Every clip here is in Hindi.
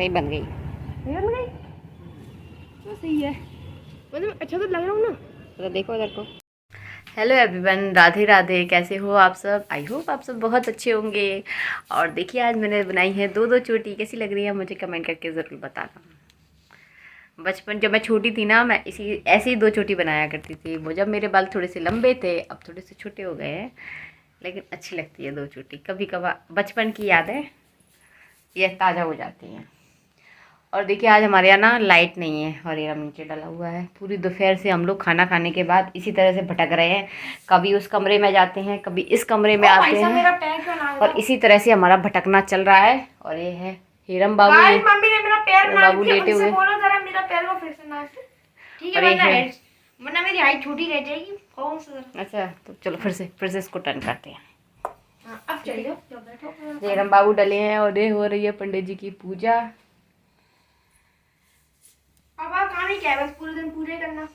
सही बन गई। सही बन गई तो सही है, मतलब अच्छा तो लग रहा हूँ ना। तो देखो इधर को। Hello everyone, Radhe Radhe. कैसे हो आप सब? आई होप आप सब बहुत अच्छे होंगे। और देखिए आज मैंने बनाई है दो चोटी। कैसी लग रही है मुझे कमेंट करके ज़रूर बताना। बचपन जब मैं छोटी थी ना, मैं ऐसी ही 2 चोटी बनाया करती थी। वो जब मेरे बाल थोड़े से लंबे थे, अब थोड़े से छोटे हो गए हैं, लेकिन अच्छी लगती है 2 चोटी। कभी कभार बचपन की यादें ये ताज़ा हो जाती हैं। और देखिए आज हमारे यहाँ ना लाइट नहीं है और ये नीचे डला हुआ है। पूरी दोपहर से हम लोग खाना खाने के बाद इसी तरह से भटक रहे हैं। कभी उस कमरे में जाते हैं, कभी इस कमरे में आते हैं, और इसी तरह से हमारा भटकना चल रहा है। और ये है हीरम बाबू, मम्मी ने मेरा पैर बाबू लेटे हुए। बोलो जरा मेरा पैर को फिर से ना, ठीक है, वरना मेरी हाइट छोटी रह जाएगी। कौन सा? अच्छा तो चलो फिर से इसको टर्न करते हैं। अब चलिए बैठो। हीरम बाबू डले हैं और ये हो रही है पंडित जी की पूजा। अब आप काम ही क्या है, बस पूरे दिन पूरे करना।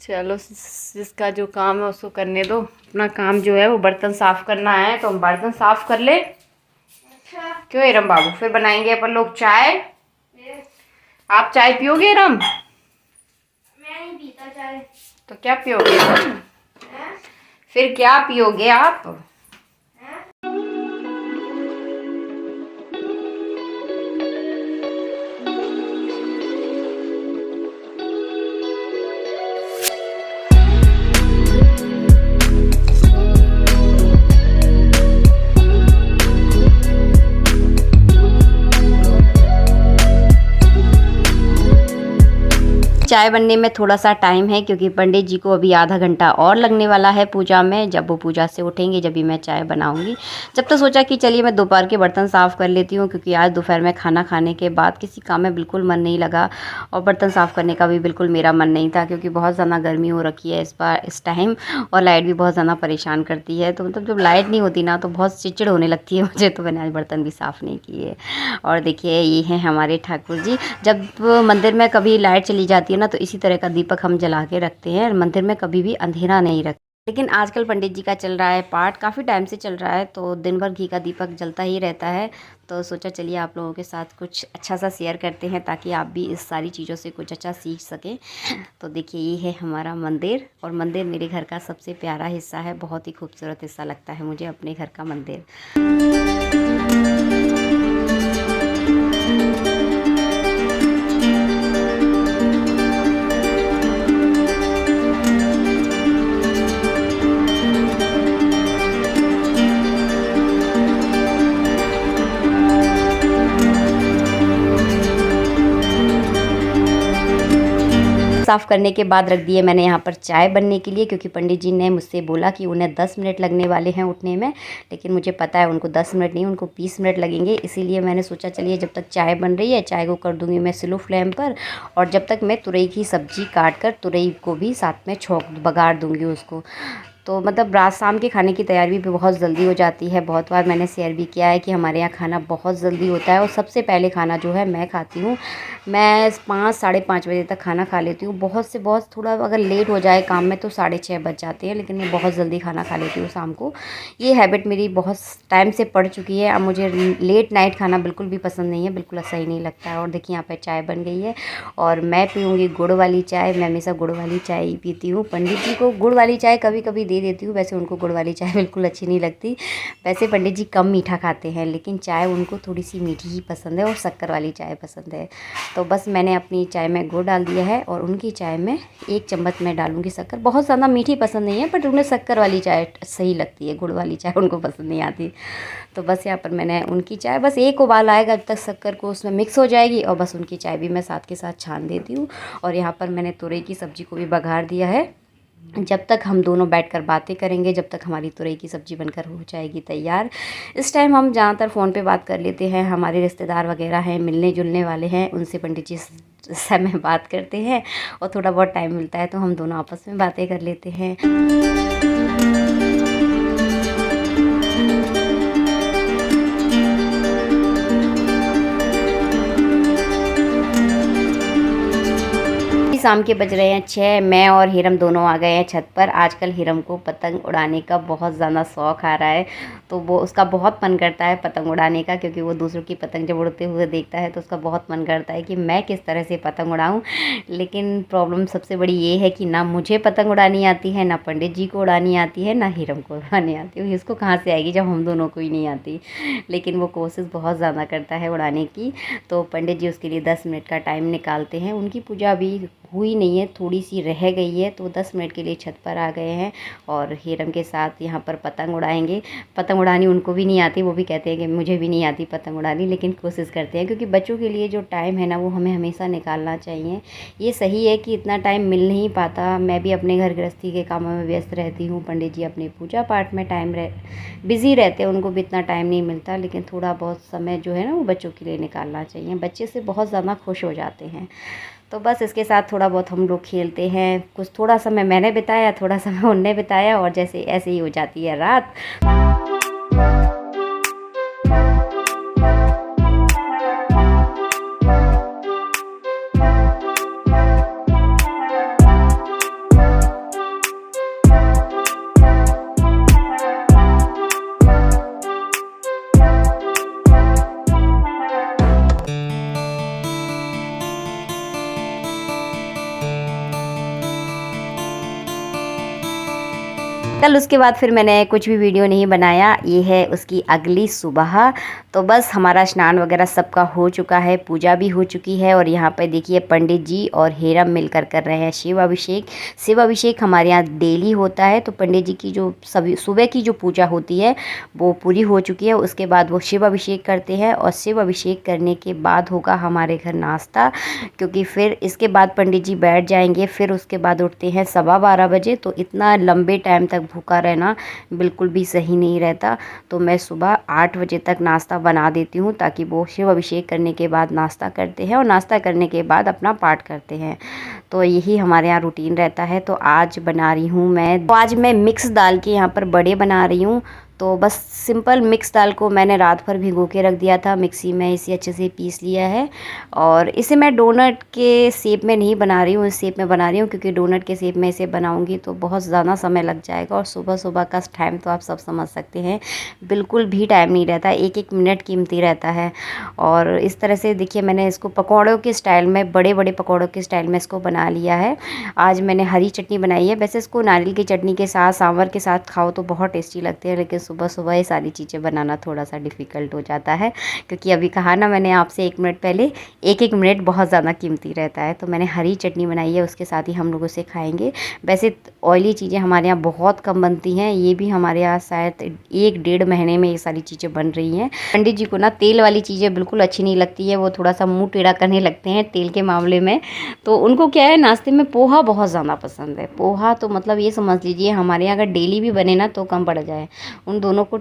चलो जिसका जो काम है उसको करने दो। अपना काम जो है वो बर्तन साफ करना है, तो हम बर्तन साफ कर ले। अच्छा क्यों हीरम बाबू? फिर बनाएंगे अपन लोग चाय। आप चाय पियोगे हीरम? मैं नहीं पीता चाय। तो क्या पियोगे तुम? फिर क्या पियोगे आप? चाय बनने में थोड़ा सा टाइम है क्योंकि पंडित जी को अभी आधा घंटा और लगने वाला है पूजा में। जब वो पूजा से उठेंगे जब भी मैं चाय बनाऊंगी। जब तो सोचा कि चलिए मैं दोपहर के बर्तन साफ़ कर लेती हूँ, क्योंकि आज दोपहर में खाना खाने के बाद किसी काम में बिल्कुल मन नहीं लगा और बर्तन साफ़ करने का भी बिल्कुल मेरा मन नहीं था, क्योंकि बहुत ज़्यादा गर्मी हो रखी है इस टाइम, और लाइट भी बहुत ज़्यादा परेशान करती है। तो मतलब जब लाइट नहीं होती ना तो बहुत चिड़चिड़ होने लगती है मुझे, तो मैंने आज बर्तन भी साफ़ नहीं किए। और देखिए ये हैं हमारे ठाकुर जी। जब मंदिर में कभी लाइट चली जाती है ना तो इसी तरह का दीपक हम जला के रखते हैं। मंदिर में कभी भी अंधेरा नहीं रखते। लेकिन आजकल पंडित जी का चल रहा है पाठ, काफ़ी टाइम से चल रहा है, तो दिन भर घी का दीपक जलता ही रहता है। तो सोचा चलिए आप लोगों के साथ कुछ अच्छा सा शेयर करते हैं, ताकि आप भी इस सारी चीज़ों से कुछ अच्छा सीख सकें। तो देखिए ये है हमारा मंदिर, और मंदिर मेरे घर का सबसे प्यारा हिस्सा है। बहुत ही खूबसूरत हिस्सा लगता है मुझे अपने घर का मंदिर। साफ़ करने के बाद रख दिए मैंने यहाँ पर चाय बनने के लिए, क्योंकि पंडित जी ने मुझसे बोला कि उन्हें 10 मिनट लगने वाले हैं उठने में। लेकिन मुझे पता है उनको 10 मिनट नहीं, उनको 20 मिनट लगेंगे। इसीलिए मैंने सोचा चलिए जब तक चाय बन रही है चाय को कर दूँगी मैं स्लो फ्लेम पर, और जब तक मैं तुरई की सब्ज़ी काट कर तुरई को भी साथ में बघार दूँगी उसको। तो मतलब रात शाम के खाने की तैयारी भी बहुत जल्दी हो जाती है। बहुत बार मैंने शेयर भी किया है कि हमारे यहाँ खाना बहुत जल्दी होता है, और सबसे पहले खाना जो है मैं खाती हूँ। मैं 5 साढ़े 5 बजे तक खाना खा लेती हूँ। बहुत से बहुत थोड़ा अगर लेट हो जाए काम में तो 6:30 बज जाते हैं, लेकिन मैं बहुत जल्दी खाना खा लेती हूँ शाम को। ये हैबिट मेरी बहुत टाइम से पड़ चुकी है। अब मुझे लेट नाइट खाना बिल्कुल भी पसंद नहीं है, बिल्कुल सही नहीं लगता है। और देखिए यहाँ पर चाय बन गई है और मैं पीऊँगी गुड़ वाली चाय। मैं हमेशा गुड़ वाली चाय ही पीती हूँ। पंडित जी को गुड़ वाली चाय कभी कभी दे देती हूँ, वैसे उनको गुड़ वाली चाय बिल्कुल अच्छी नहीं लगती। वैसे पंडित जी कम मीठा खाते हैं, लेकिन चाय उनको थोड़ी सी मीठी ही पसंद है और शक्कर वाली चाय पसंद है। तो बस मैंने अपनी चाय में गुड़ डाल दिया है, और उनकी चाय में 1 चम्मच मैं डालूंगी शक्कर। बहुत ज़्यादा मीठी पसंद नहीं है, बट उन्हें शक्कर वाली चाय सही लगती है, गुड़ वाली चाय उनको पसंद नहीं आती। तो बस यहाँ पर मैंने उनकी चाय, बस एक उबाल आएगा जब तक शक्कर को उसमें मिक्स हो जाएगी, और बस उनकी चाय भी मैं साथ के साथ छान देती हूँ। और यहाँ पर मैंने तुरई की सब्ज़ी को भी बघार दिया है। जब तक हम दोनों बैठकर बातें करेंगे, जब तक हमारी तुरई की सब्ज़ी बनकर हो जाएगी तैयार। इस टाइम हम ज़्यादातर फ़ोन पे बात कर लेते हैं। हमारे रिश्तेदार वगैरह हैं, मिलने जुलने वाले हैं, उनसे पंडित जी समय बात करते हैं, और थोड़ा बहुत टाइम मिलता है तो हम दोनों आपस में बातें कर लेते हैं। शाम के बज रहे हैं 6। मैं और हिरम दोनों आ गए हैं छत पर। आजकल हिरम को पतंग उड़ाने का बहुत ज़्यादा शौक़ आ रहा है, तो वो उसका बहुत मन करता है पतंग उड़ाने का, क्योंकि वो दूसरों की पतंग जब उड़ते हुए देखता है तो उसका बहुत मन करता है कि मैं किस तरह से पतंग उड़ाऊँ। लेकिन प्रॉब्लम सबसे बड़ी ये है कि ना मुझे पतंग उड़ानी आती है, ना पंडित जी को उड़ानी आती है, ना हिरम को उड़ानी आती है। इसको कहाँ से आएगी जब हम दोनों को ही नहीं आती। लेकिन वो कोशिश बहुत ज़्यादा करता है उड़ाने की। तो पंडित जी उसके लिए 10 मिनट का टाइम निकालते हैं। उनकी पूजा अभी हुई नहीं है, थोड़ी सी रह गई है, तो 10 मिनट के लिए छत पर आ गए हैं और हिरम के साथ यहाँ पर पतंग उड़ाएंगे। पतंग उड़ानी उनको भी नहीं आती, वो भी कहते हैं कि मुझे भी नहीं आती पतंग उड़ानी, लेकिन कोशिश करते हैं, क्योंकि बच्चों के लिए जो टाइम है ना वो हमें हमेशा निकालना चाहिए। ये सही है कि इतना टाइम मिल नहीं पाता, मैं भी अपने घर गृहस्थी के कामों में व्यस्त रहती हूँ, पंडित जी अपने पूजा पाठ में बिज़ी रहते हैं, उनको भी इतना टाइम नहीं मिलता। लेकिन थोड़ा बहुत समय जो है ना वो बच्चों के लिए निकालना चाहिए, बच्चे से बहुत ज़्यादा खुश हो जाते हैं। तो बस इसके साथ थोड़ा बहुत हम लोग खेलते हैं। कुछ थोड़ा समय मैंने बिताया, थोड़ा समय उनने बिताया, और जैसे ऐसे ही हो जाती है रात। कल उसके बाद फिर मैंने कुछ भी वीडियो नहीं बनाया। ये है उसकी अगली सुबह। तो बस हमारा स्नान वगैरह सबका हो चुका है, पूजा भी हो चुकी है, और यहाँ पर देखिए पंडित जी और हिरम मिलकर कर रहे हैं शिव अभिषेक। शिव अभिषेक हमारे यहाँ डेली होता है। तो पंडित जी की जो सुबह की जो पूजा होती है वो पूरी हो चुकी है, उसके बाद वो शिव अभिषेक करते हैं, और शिव अभिषेक करने के बाद होगा हमारे घर नाश्ता, क्योंकि फिर इसके बाद पंडित जी बैठ जाएंगे। फिर उसके बाद उठते हैं 12:15 बजे। तो इतना लंबे टाइम तक भूखा रहना बिल्कुल भी सही नहीं रहता। तो मैं सुबह 8 बजे तक नाश्ता बना देती हूँ, ताकि वो शिव अभिषेक करने के बाद नाश्ता करते हैं, और नाश्ता करने के बाद अपना पाठ करते हैं। तो यही हमारे यहाँ रूटीन रहता है। तो आज बना रही हूँ आज मैं मिक्स दाल के यहाँ पर बड़े बना रही हूँ। तो बस सिंपल मिक्स दाल को मैंने रात भर भिगो के रख दिया था, मिक्सी में इसे अच्छे से पीस लिया है। और इसे मैं डोनट के शेप में नहीं बना रही हूँ, इस शेप में बना रही हूँ, क्योंकि डोनट के शेप में इसे बनाऊँगी तो बहुत ज़्यादा समय लग जाएगा, और सुबह सुबह का टाइम तो आप सब समझ सकते हैं, बिल्कुल भी टाइम नहीं रहता, एक एक मिनट कीमती रहता है। और इस तरह से देखिए मैंने इसको पकौड़ों के स्टाइल में, बड़े बड़े पकौड़ों के स्टाइल में इसको बना लिया है। आज मैंने हरी चटनी बनाई है। वैसे इसको नारियल की चटनी के साथ, सांभर के साथ खाओ तो बहुत टेस्टी लगते हैं, लेकिन सुबह सुबह ये सारी चीज़ें बनाना थोड़ा सा डिफ़िकल्ट हो जाता है, क्योंकि अभी कहा ना मैंने आपसे 1 मिनट पहले, एक एक मिनट बहुत ज़्यादा कीमती रहता है। तो मैंने हरी चटनी बनाई है, उसके साथ ही हम लोग उसे खाएंगे। वैसे ऑयली चीज़ें हमारे यहाँ बहुत कम बनती हैं, ये भी हमारे यहाँ शायद 1-1.5 महीने में ये सारी चीज़ें बन रही हैं। पंडित जी को ना तेल वाली चीज़ें बिल्कुल अच्छी नहीं लगती है, वो थोड़ा सा मुँह टेढ़ा करने लगते हैं तेल के मामले में। तो उनको क्या है, नाश्ते में पोहा बहुत ज़्यादा पसंद है। पोहा तो मतलब ये समझ लीजिए हमारे यहाँ अगर डेली भी बने ना तो कम पड़ जाए। उन दोनों को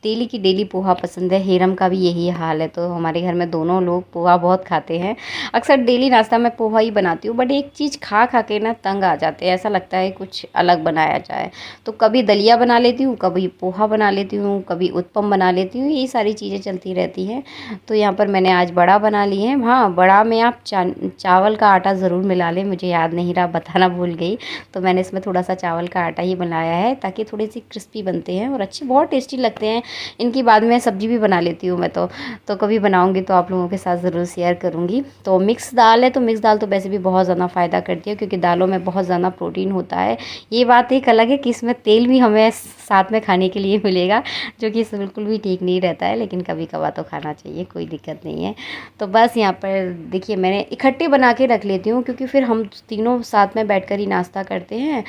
डेली की डेली पोहा पसंद है। हिरम का भी यही हाल है। तो हमारे घर में दोनों लोग पोहा बहुत खाते हैं। अक्सर डेली नाश्ता में पोहा ही बनाती हूँ, बट एक चीज़ खा खा के ना तंग आ जाते हैं, ऐसा लगता है कुछ अलग बनाया जाए। तो कभी दलिया बना लेती हूँ, कभी पोहा बना लेती हूँ, कभी उत्पम बना लेती हूँ, ये सारी चीज़ें चलती रहती हैं। तो यहाँ पर मैंने आज बड़ा बना लिए हैं। हाँ, बड़ा में आप चावल का आटा ज़रूर मिला लें, मुझे याद नहीं रहा, बताना भूल गई। तो मैंने इसमें थोड़ा सा चावल का आटा ही बनाया है, ताकि थोड़ी सी क्रिस्पी बनते हैं और अच्छे बहुत टेस्टी लगते हैं। इनकी बाद में सब्ज़ी भी बना लेती हूँ मैं तो कभी बनाऊँगी तो आप लोगों के साथ ज़रूर शेयर करूँगी। तो मिक्स दाल है, तो मिक्स दाल तो वैसे भी बहुत ज़्यादा फ़ायदा करती है, क्योंकि दालों में बहुत ज़्यादा प्रोटीन होता है। ये बात एक अलग है कि इसमें तेल भी हमें साथ में खाने के लिए मिलेगा, जो कि बिल्कुल भी ठीक नहीं रहता है, लेकिन कभी कभार तो खाना चाहिए, कोई दिक्कत नहीं है। तो बस यहाँ पर देखिए मैंने इकट्ठे बना के रख लेती हूँ, क्योंकि फिर हम तीनों साथ में बैठकर ही नाश्ता करते हैं,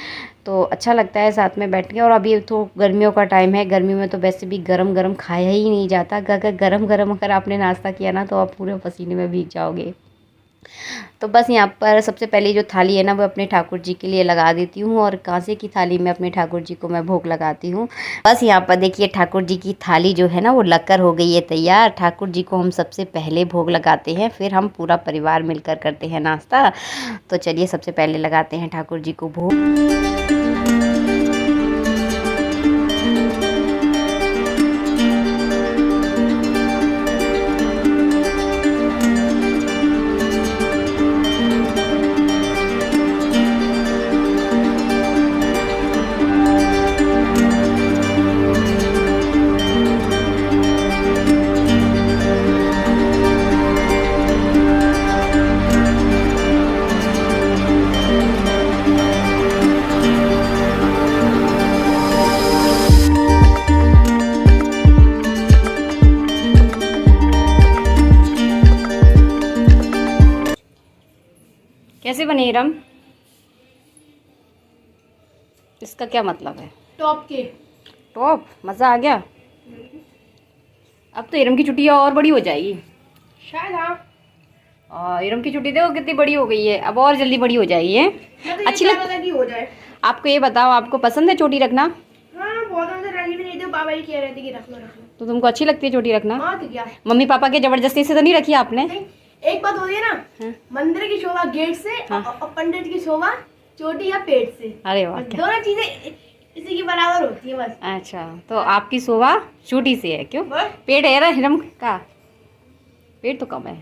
तो अच्छा लगता है साथ में बैठ के। और अभी तो गर्मियों का टाइम है, गर्मी में तो वैसे भी गरम गरम खाया ही नहीं जाता। अगर गरम गरम अगर आपने नाश्ता किया ना तो आप पूरे पसीने में भीग जाओगे। तो बस यहाँ पर सबसे पहले जो थाली है ना वो अपने ठाकुर जी के लिए लगा देती हूँ, और कांसे की थाली में अपने ठाकुर जी को मैं भोग लगाती हूँ। बस यहाँ पर देखिए ठाकुर जी की थाली जो है ना वो लगकर हो गई है तैयार। ठाकुर जी को हम सबसे पहले भोग लगाते हैं, फिर हम पूरा परिवार मिलकर करते हैं नाश्ता। तो चलिए सबसे पहले लगाते हैं ठाकुर जी को भोग। कैसे बने इरम? इसका क्या मतलब है? टॉप के टॉप। मज़ा आ गया। अब तो इरम की छुट्टियाँ और बड़ी हो जाएगी शायद। हाँ, और इरम की छुट्टी देखो कितनी बड़ी हो गई है, अब और जल्दी बड़ी हो जाएगी है। मैं तो अच्छी ये लग चाहता था कि हो जाए। आपको ये बताओ, आपको पसंद है चोटी रखना? हाँ, बहुत अंदर रखी भी नहीं थे, पापा ही कह रहे थे कि रख लो रख लो। तो तुमको अच्छी लगती है चोटी रखना? हाँ तो क्या, मम्मी पापा के जबरदस्ती से तो नहीं रखी आपने? नहीं, एक बात होती है ना, हाँ। मंदिर की शोभा गेट से हाँ। और पंडित की शोभा चोटी या पेट से। अरे वाह, बस क्या। दोनों चीजें इसी की बराबर होती है बस। अच्छा, तो आपकी शोभा चोटी से है क्यों? बस पेट है ना हिरम का? पेट तो कम है।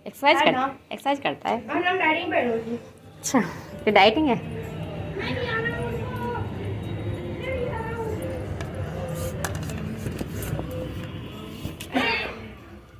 एक्सरसाइज हाँ, करता हाँ। एक्सरसाइज करता है। हम डाइटिंग पे होती है। अच्छा, ये डाइटिंग है। नहीं,